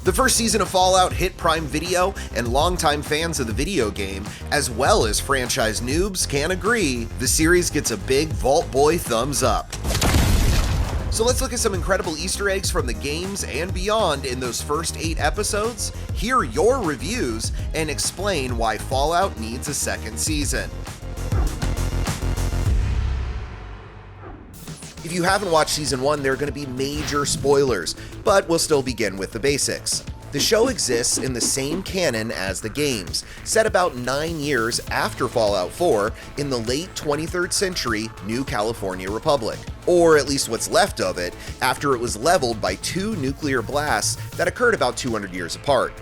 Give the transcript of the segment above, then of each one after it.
The first season of Fallout hit Prime Video, and longtime fans of the video game, as well as franchise noobs, can agree the series gets a big Vault Boy thumbs up. So let's look at some incredible Easter eggs from the games and beyond in those first 8 episodes, hear your reviews, and explain why Fallout needs a second season. If you haven't watched Season 1, there are going to be major spoilers, but we'll still begin with the basics. The show exists in the same canon as the games, set about 9 years after Fallout 4 in the late 23rd century New California Republic, or at least what's left of it after it was leveled by 2 nuclear blasts that occurred about 200 years apart.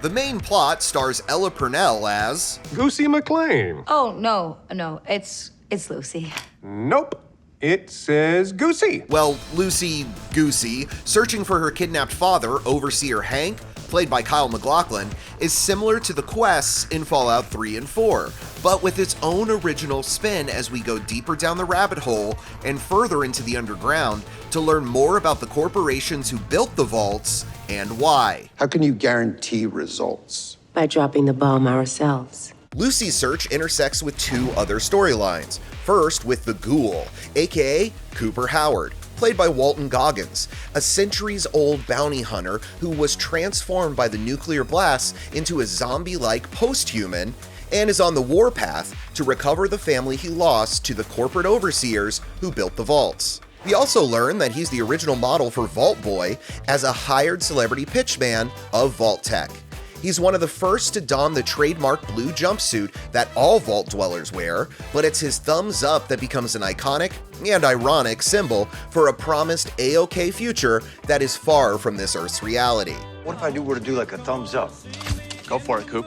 The main plot stars Ella Purnell as Goosey McLean. Oh, no, it's Lucy. Nope. It says Goosey. Well, Lucy Goosey, searching for her kidnapped father, Overseer Hank, played by Kyle MacLachlan, is similar to the quests in Fallout 3 and 4, but with its own original spin as we go deeper down the rabbit hole and further into the underground to learn more about the corporations who built the vaults and why. How can you guarantee results? By dropping the bomb ourselves. Lucy's search intersects with 2 other storylines. First, with the Ghoul, aka Cooper Howard, played by Walton Goggins, a centuries-old bounty hunter who was transformed by the nuclear blasts into a zombie-like post-human and is on the warpath to recover the family he lost to the corporate overseers who built the vaults. We also learn that he's the original model for Vault Boy as a hired celebrity pitchman of Vault Tech. He's one of the first to don the trademark blue jumpsuit that all Vault dwellers wear, but it's his thumbs up that becomes an iconic and ironic symbol for a promised A-OK future that is far from this Earth's reality. What if I were to do like a thumbs up? Go for it, Coop.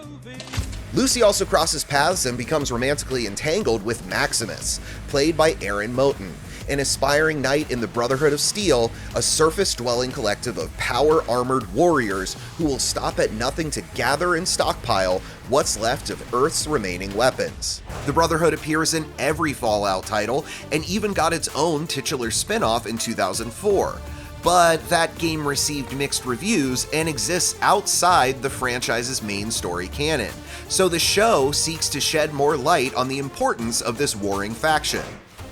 Lucy also crosses paths and becomes romantically entangled with Maximus, played by Aaron Moten, an aspiring knight in the Brotherhood of Steel, a surface-dwelling collective of power-armored warriors who will stop at nothing to gather and stockpile what's left of Earth's remaining weapons. The Brotherhood appears in every Fallout title and even got its own titular spin-off in 2004. But that game received mixed reviews and exists outside the franchise's main story canon, so the show seeks to shed more light on the importance of this warring faction.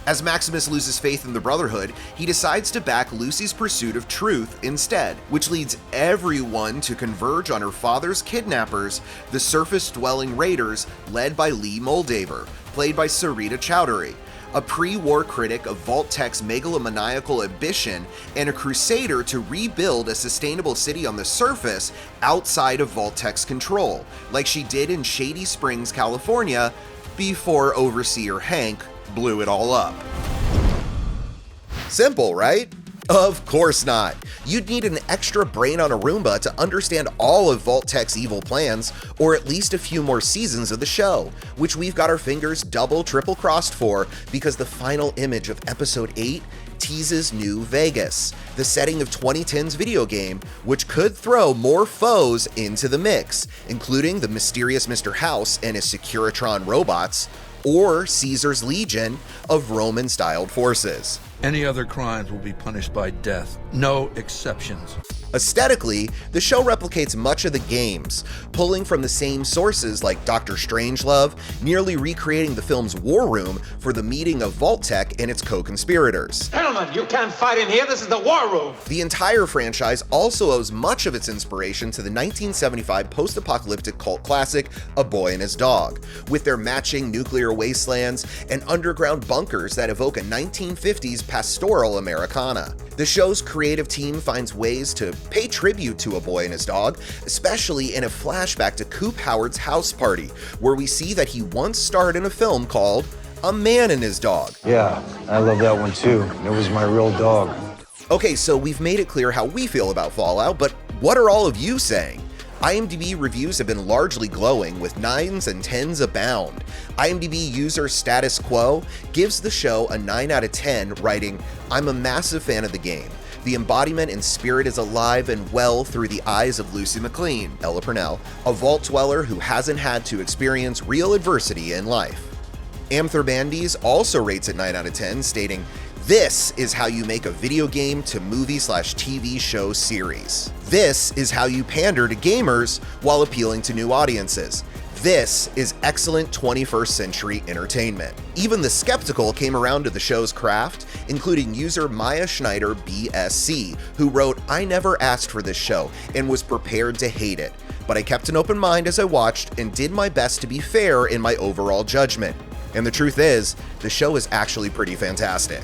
As Maximus loses faith in the Brotherhood, he decides to back Lucy's pursuit of truth instead, which leads everyone to converge on her father's kidnappers, the surface-dwelling raiders led by Lee Moldaver, played by Sarita Chowdhury, a pre-war critic of Vault Tech's megalomaniacal ambition and a crusader to rebuild a sustainable city on the surface outside of Vault Tech's control, like she did in Shady Springs, California, before Overseer Hank blew it all up. Simple, right? Of course not. You'd need an extra brain on a Roomba to understand all of Vault Tech's evil plans, or at least a few more seasons of the show, which we've got our fingers double, triple crossed for because the final image of episode 8 teases New Vegas, the setting of 2010's video game, which could throw more foes into the mix, including the mysterious Mr. House and his Securitron robots, or Caesar's legion of Roman-styled forces. Any other crimes will be punished by death. No exceptions. Aesthetically, the show replicates much of the games, pulling from the same sources like Dr. Strangelove, nearly recreating the film's war room for the meeting of Vault Tech and its co-conspirators. Gentlemen, you can't fight in here. This is the war room. The entire franchise also owes much of its inspiration to the 1975 post-apocalyptic cult classic A Boy and His Dog, with their matching nuclear wastelands and underground bunkers that evoke a 1950s pastoral Americana. The show's creative team finds ways to pay tribute to A Boy and His Dog, especially in a flashback to Coop Howard's house party, where we see that he once starred in a film called A Man and His Dog. Yeah, I love that one too. It was my real dog. Okay, so we've made it clear how we feel about Fallout, but what are all of you saying? IMDb reviews have been largely glowing, with 9s and 10s abound. IMDb user Status Quo gives the show a 9 out of 10, writing, "I'm a massive fan of the game. The embodiment and spirit is alive and well through the eyes of Lucy McLean, Ella Purnell, a vault dweller who hasn't had to experience real adversity in life." Amtherbandies also rates it 9 out of 10, stating, This is how you make a video game to movie/TV show series. This is how you pander to gamers while appealing to new audiences. This is excellent 21st century entertainment. Even the skeptical came around to the show's craft, including user Maya Schneider BSC, who wrote, "I never asked for this show and was prepared to hate it, but I kept an open mind as I watched and did my best to be fair in my overall judgment. And the truth is, the show is actually pretty fantastic."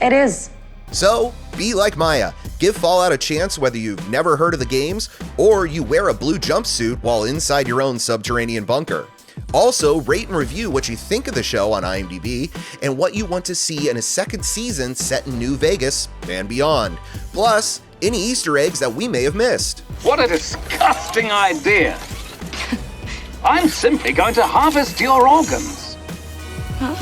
It is. So, be like Maya. Give Fallout a chance whether you've never heard of the games or you wear a blue jumpsuit while inside your own subterranean bunker. Also, rate and review what you think of the show on IMDb and what you want to see in a second season set in New Vegas and beyond. Plus, any Easter eggs that we may have missed. What a disgusting idea. I'm simply going to harvest your organs. Huh?